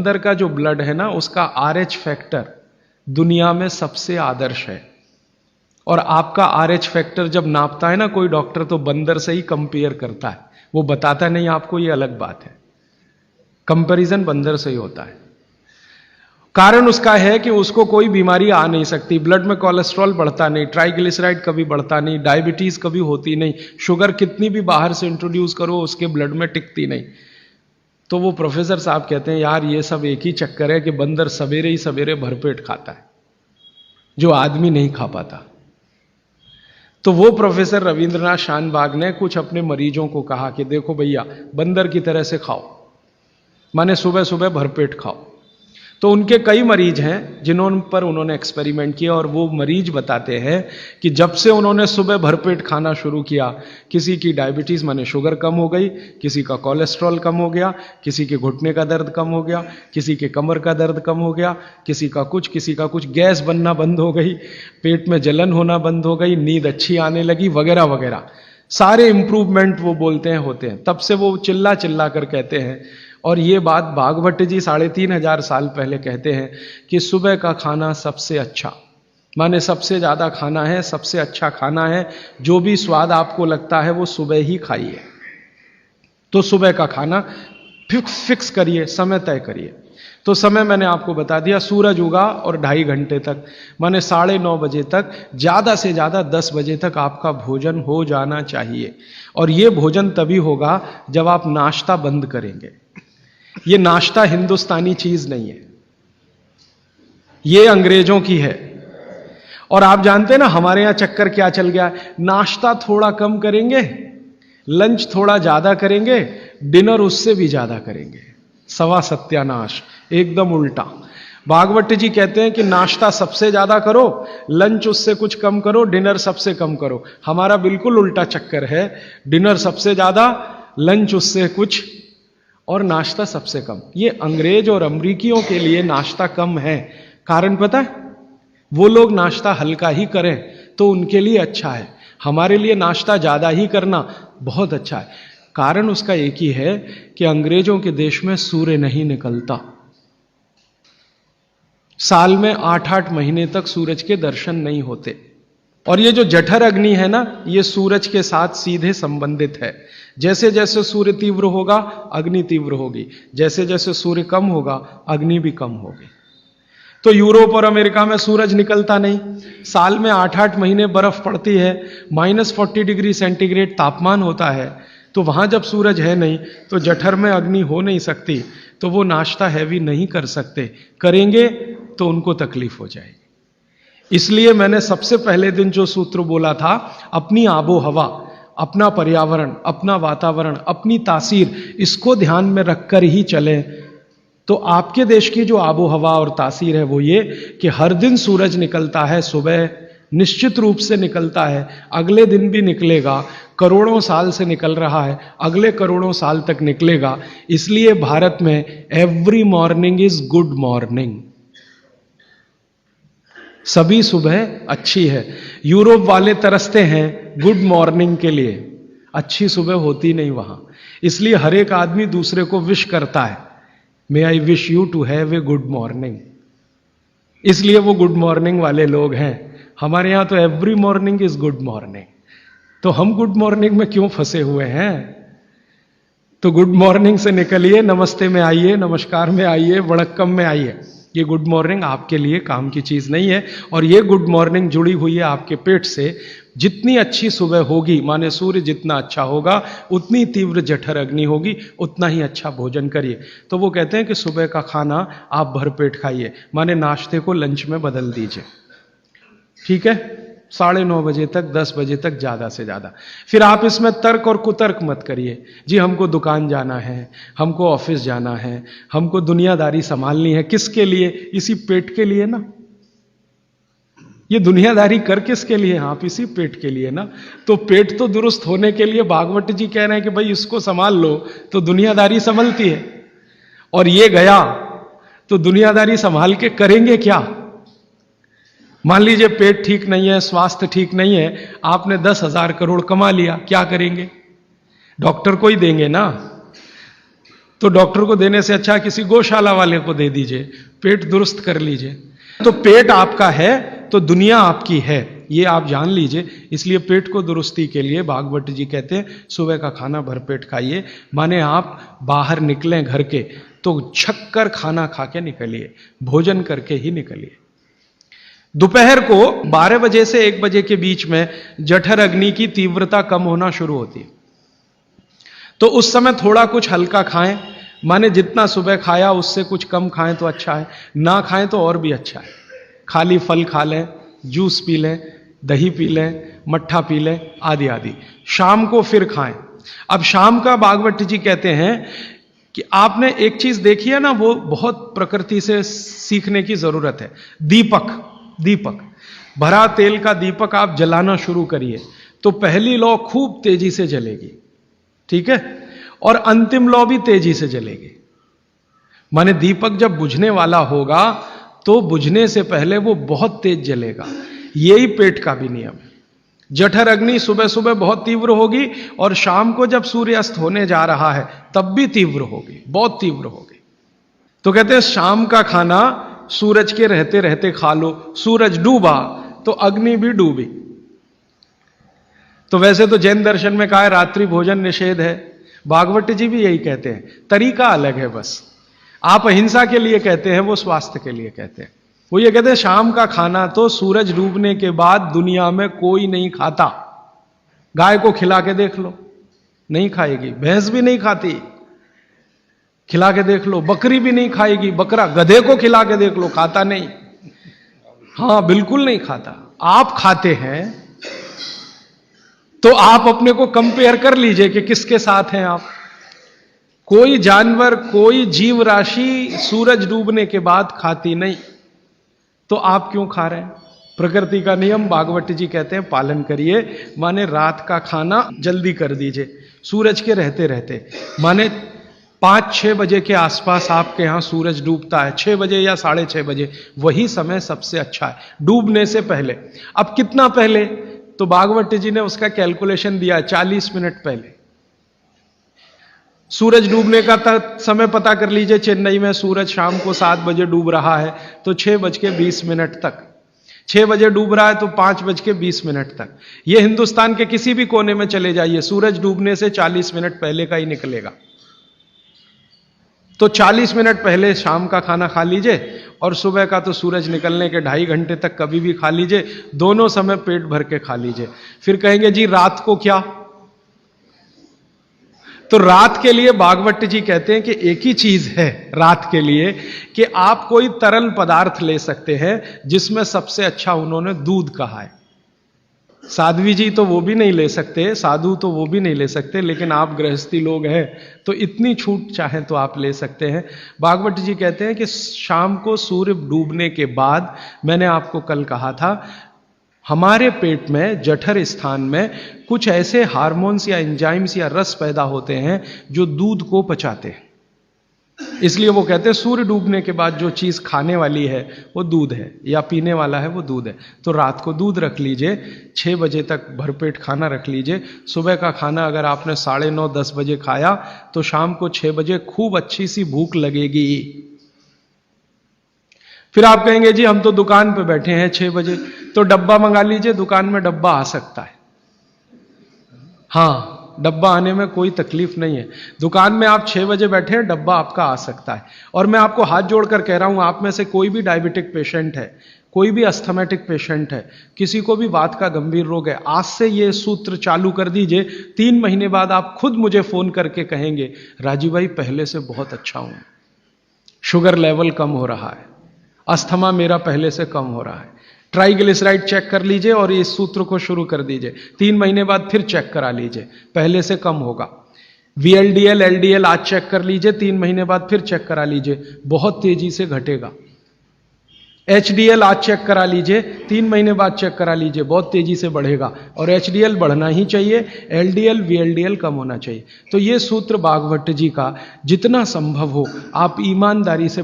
बंदर का जो ब्लड है ना, उसका RH फैक्टर दुनिया में सबसे आदर्श है। और आपका RH फैक्टर जब नापता है ना कोई डॉक्टर, तो बंदर से ही कंपेयर करता है, वो बताता नहीं आपको, ये अलग बात है। कंपैरिजन बंदर से ही होता है। कारण उसका है कि उसको कोई बीमारी आ नहीं सकती, ब्लड में कोलेस्ट्रॉल बढ़ता नहीं, ट्राइग्लिसराइड कभी बढ़ता नहीं, डायबिटीज कभी होती नहीं, शुगर कितनी भी बाहर से इंट्रोड्यूस करो उसके ब्लड में टिकती नहीं। तो वो प्रोफेसर साहब कहते हैं यार ये सब एक ही चक्कर है कि बंदर सवेरे ही सवेरे भरपेट खाता है, जो आदमी नहीं खा पाता। तो वो प्रोफेसर रविंद्रनाथ शानबाग ने कुछ अपने मरीजों को कहा कि देखो भैया, बंदर की तरह से खाओ, माने सुबह सुबह भरपेट खाओ। तो उनके कई मरीज हैं जिन्होंने पर उन्होंने एक्सपेरिमेंट किया, और वो मरीज बताते हैं कि जब से उन्होंने सुबह भरपेट खाना शुरू किया, किसी की डायबिटीज माने शुगर कम हो गई, किसी का कोलेस्ट्रॉल कम हो गया, किसी के घुटने का दर्द कम हो गया, किसी के कमर का दर्द कम हो गया, किसी का कुछ, गैस बनना बंद हो गई, पेट में जलन होना बंद हो गई, नींद अच्छी आने लगी, वगैरह वगैरह सारे इंप्रूवमेंट वो बोलते हैं होते हैं। तब से वो चिल्ला चिल्ला कर कहते हैं, और ये बात भागवत जी 3500 साल पहले कहते हैं कि सुबह का खाना सबसे अच्छा, माने सबसे ज्यादा खाना है, सबसे अच्छा खाना है, जो भी स्वाद आपको लगता है वो सुबह ही खाइए। तो सुबह का खाना फिक्स करिए, समय तय करिए। तो समय मैंने आपको बता दिया, सूरज उगा और 2.5 घंटे तक, माने 9:30 बजे तक, ज्यादा से ज्यादा 10 बजे तक आपका भोजन हो जाना चाहिए। और ये भोजन तभी होगा जब आप नाश्ता बंद करेंगे। ये नाश्ता हिंदुस्तानी चीज नहीं है, ये अंग्रेजों की है। और आप जानते हैं ना हमारे यहां चक्कर क्या चल गया, नाश्ता थोड़ा कम करेंगे, लंच थोड़ा ज्यादा करेंगे, डिनर उससे भी ज्यादा करेंगे। सवा सत्यानाश, एकदम उल्टा। भागवत जी कहते हैं कि नाश्ता सबसे ज्यादा करो, लंच उससे कुछ कम करो, डिनर सबसे कम करो। हमारा बिल्कुल उल्टा चक्कर है, डिनर सबसे ज्यादा, लंच उससे कुछ, और नाश्ता सबसे कम। ये अंग्रेज और अमरीकियों के लिए नाश्ता कम है। कारण पता है, वो लोग नाश्ता हल्का ही करें तो उनके लिए अच्छा है, हमारे लिए नाश्ता ज्यादा ही करना बहुत अच्छा है। कारण उसका एक ही है कि अंग्रेजों के देश में सूर्य नहीं निकलता, साल में 8-8 महीने तक सूरज के दर्शन नहीं होते। और ये जो जठर अग्नि है ना, ये सूरज के साथ सीधे संबंधित है। जैसे जैसे सूर्य तीव्र होगा अग्नि तीव्र होगी, जैसे जैसे सूर्य कम होगा अग्नि भी कम होगी। तो यूरोप और अमेरिका में सूरज निकलता नहीं, साल में 8-8 महीने बर्फ पड़ती है, -40 डिग्री सेंटीग्रेड तापमान होता है। तो वहां जब सूरज है नहीं तो जठर में अग्नि हो नहीं सकती, तो वो नाश्ता हैवी नहीं कर सकते, करेंगे तो उनको तकलीफ हो जाएगी। इसलिए मैंने सबसे पहले दिन जो सूत्र बोला था, अपनी आबो हवा, अपना पर्यावरण, अपना वातावरण, अपनी तासीर, इसको ध्यान में रखकर ही चलें। तो आपके देश की जो आबो हवा और तासीर है वो ये कि हर दिन सूरज निकलता है, सुबह निश्चित रूप से निकलता है, अगले दिन भी निकलेगा, करोड़ों साल से निकल रहा है, अगले करोड़ों साल तक निकलेगा। इसलिए भारत में every morning is good morning, सभी सुबह अच्छी है। यूरोप वाले तरसते हैं गुड मॉर्निंग के लिए, अच्छी सुबह होती नहीं वहां। इसलिए हर एक आदमी दूसरे को विश करता है, may I wish you to have a good morning. इसलिए वो गुड मॉर्निंग वाले लोग हैं। हमारे यहां तो every morning is good morning. तो हम गुड मॉर्निंग में क्यों फंसे हुए हैं? तो गुड मॉर्निंग से निकलिए, नमस्ते में आइए, नमस्कार में आइए, वड़क्कम में आइए। ये गुड मॉर्निंग आपके लिए काम की चीज नहीं है। और ये गुड मॉर्निंग जुड़ी हुई है आपके पेट से। जितनी अच्छी सुबह होगी, माने सूर्य जितना अच्छा होगा, उतनी तीव्र जठर अग्नि होगी, उतना ही अच्छा भोजन करिए। तो वो कहते हैं कि सुबह का खाना आप भरपेट खाइए, माने नाश्ते को लंच में बदल दीजिए, ठीक है, 9:30 बजे तक, 10 बजे तक ज्यादा से ज्यादा। फिर आप इसमें तर्क और कुतर्क मत करिए, जी हमको दुकान जाना है, हमको ऑफिस जाना है, हमको दुनियादारी संभालनी है। किसके लिए? इसी पेट के लिए ना। ये दुनियादारी कर किसके लिए? आप इसी पेट के लिए ना। तो पेट तो दुरुस्त होने के लिए भागवत जी कह रहे हैं कि भाई इसको संभाल लो तो दुनियादारी संभलती है। और ये गया तो दुनियादारी संभाल के करेंगे क्या? मान लीजिए पेट ठीक नहीं है, स्वास्थ्य ठीक नहीं है, आपने 10,000 करोड़ कमा लिया, क्या करेंगे? डॉक्टर को ही देंगे ना। तो डॉक्टर को देने से अच्छा किसी गौशाला वाले को दे दीजिए, पेट दुरुस्त कर लीजिए। तो पेट आपका है तो दुनिया आपकी है, ये आप जान लीजिए। इसलिए पेट को दुरुस्ती के लिए भागवत जी कहते हैं सुबह का खाना भरपेट खाइए। माने आप बाहर निकलें घर के तो छक्कर खाना खा के निकलिए, भोजन करके ही निकलिए। दोपहर को 12 बजे से 1 बजे के बीच में जठर अग्नि की तीव्रता कम होना शुरू होती है, तो उस समय थोड़ा कुछ हल्का खाएं। माने जितना सुबह खाया उससे कुछ कम खाएं तो अच्छा है, ना खाएं तो और भी अच्छा है। खाली फल खा लें, जूस पी लें, दही पी लें, मट्ठा पी लें, आदि आदि। शाम को फिर खाएं। अब शाम का भागवत जी कहते हैं कि आपने एक चीज देखी है ना, वो बहुत प्रकृति से सीखने की जरूरत है। दीपक भरा तेल का दीपक आप जलाना शुरू करिए तो पहली लौ खूब तेजी से जलेगी, ठीक है, और अंतिम लौ भी तेजी से जलेगी। माने दीपक जब बुझने वाला होगा तो बुझने से पहले वो बहुत तेज जलेगा। यही पेट का भी नियम है। जठर अग्नि सुबह सुबह बहुत तीव्र होगी और शाम को जब सूर्यास्त होने जा रहा है तब भी तीव्र होगी, बहुत तीव्र होगी। तो कहते हैं शाम का खाना सूरज के रहते रहते खा लो। सूरज डूबा तो अग्नि भी डूबी। तो वैसे तो जैन दर्शन में कहा है रात्रि भोजन निषेध है, भागवत जी भी यही कहते हैं, तरीका अलग है बस। आप अहिंसा के लिए कहते हैं, वो स्वास्थ्य के लिए कहते हैं। वो ये कहते हैं शाम का खाना तो सूरज डूबने के बाद दुनिया में कोई नहीं खाता। गाय को खिला के देख लो, नहीं खाएगी। भैंस भी नहीं खाती, खिला के देख लो। बकरी भी नहीं खाएगी, बकरा गधे को खिला के देख लो, खाता नहीं। हां, बिल्कुल नहीं खाता। आप खाते हैं तो आप अपने को कंपेयर कर लीजिए कि किसके साथ हैं आप। कोई जानवर, कोई जीव राशि सूरज डूबने के बाद खाती नहीं, तो आप क्यों खा रहे हैं? प्रकृति का नियम भागवत जी कहते हैं पालन करिए। माने रात का खाना जल्दी कर दीजिए सूरज के रहते रहते। माने 5-6 बजे के आसपास आपके यहां सूरज डूबता है, 6 बजे या 6:30 बजे, वही समय सबसे अच्छा है डूबने से पहले। अब कितना पहले? तो भागवत जी ने उसका कैलकुलेशन दिया 40 मिनट पहले। सूरज डूबने का समय पता कर लीजिए। चेन्नई में सूरज शाम को 7 बजे डूब रहा है तो 6:20 तक। 6 बजे डूब रहा है तो 5:20 तक। यह हिंदुस्तान के किसी भी कोने में चले जाइए, सूरज डूबने से 40 मिनट पहले का ही निकलेगा। तो 40 मिनट पहले शाम का खाना खा लीजिए और सुबह का तो सूरज निकलने के 2.5 घंटे तक कभी भी खा लीजिए। दोनों समय पेट भर के खा लीजिए। फिर कहेंगे जी रात को क्या? तो रात के लिए भागवत जी कहते हैं कि एक ही चीज है रात के लिए कि आप कोई तरल पदार्थ ले सकते हैं, जिसमें सबसे अच्छा उन्होंने दूध कहा है। साध्वी जी तो वो भी नहीं ले सकते, साधु तो वो भी नहीं ले सकते, लेकिन आप गृहस्थी लोग हैं तो इतनी छूट चाहें तो आप ले सकते हैं। भागवत जी कहते हैं कि शाम को सूर्य डूबने के बाद, मैंने आपको कल कहा था, हमारे पेट में जठर स्थान में कुछ ऐसे हार्मोन्स या एंजाइम्स या रस पैदा होते हैं जो दूध को पचाते हैं। इसलिए वो कहते हैं सूर्य डूबने के बाद जो चीज खाने वाली है वो दूध है, या पीने वाला है वो दूध है। तो रात को दूध रख लीजिए, 6 बजे तक भरपेट खाना रख लीजिए। सुबह का खाना अगर आपने 9:30-10 बजे खाया तो शाम को 6 बजे खूब अच्छी सी भूख लगेगी। फिर आप कहेंगे जी हम तो दुकान पे बैठे हैं 6 बजे, तो डब्बा मंगा लीजिए, दुकान में डब्बा आ सकता है। हां, डब्बा आने में कोई तकलीफ नहीं है। दुकान में आप 6 बजे बैठे हैं, डब्बा आपका आ सकता है। और मैं आपको हाथ जोड़कर कह रहा हूं, आप में से कोई भी डायबिटिक पेशेंट है, कोई भी अस्थमेटिक पेशेंट है, किसी को भी वात का गंभीर रोग है, आज से ये सूत्र चालू कर दीजिए। 3 महीने बाद आप खुद मुझे फोन करके कहेंगे राजीव भाई पहले से बहुत अच्छा हूं, शुगर लेवल कम हो रहा है, अस्थमा मेरा पहले से कम हो रहा है। ट्राइग्लिसराइड चेक कर लीजिए और इस सूत्र को शुरू कर दीजिए। 3 महीने बाद फिर चेक करा लीजिए, पहले से कम होगा। VLDL, LDL आज चेक कर लीजिए, 3 महीने बाद फिर चेक करा लीजिए, बहुत तेजी से घटेगा। HDL आज चेक करा लीजिए, 3 महीने बाद चेक करा लीजिए, बहुत तेजी से बढ़ेगा। और HDL बढ़ना ही चाहिए, LDL, VLDL कम होना चाहिए। तो ये सूत्र भागवत जी का जितना संभव हो आप ईमानदारी से